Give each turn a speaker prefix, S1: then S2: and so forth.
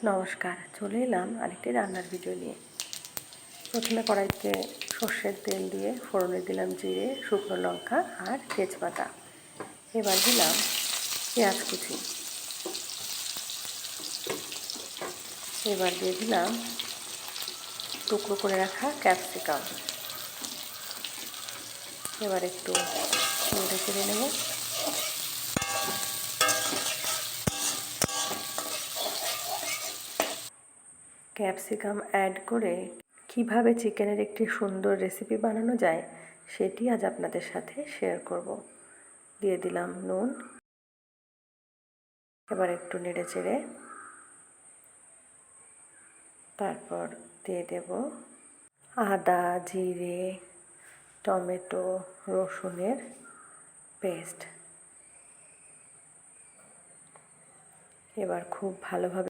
S1: নমস্কার, চলে এলাম আরেকটি রান্নার ভিডিও নিয়ে। প্রথমে কড়াইতে সর্ষের তেল দিয়ে ফোড়নে দিলাম জিরে, শুকনো লঙ্কা আর তেজপাতা। এবার দিলাম পেঁয়াজ কুচি। এবার দিয়ে দিলাম টুকরো করে রাখা ক্যাপসিকাম। এবার একটু নেড়ে চেড়ে নেব। ক্যাপসিকাম অ্যাড করে কিভাবে চিকেনের একটি সুন্দর রেসিপি বানানো যায় সেটি আজ আপনাদের সাথে শেয়ার করব। দিয়ে দিলাম নুন। এবার একটু নেড়ে চেড়ে তারপর দিয়ে দেব আদা, জিরে, টমেটো, রসুনের পেস্ট। এবার খুব ভালোভাবে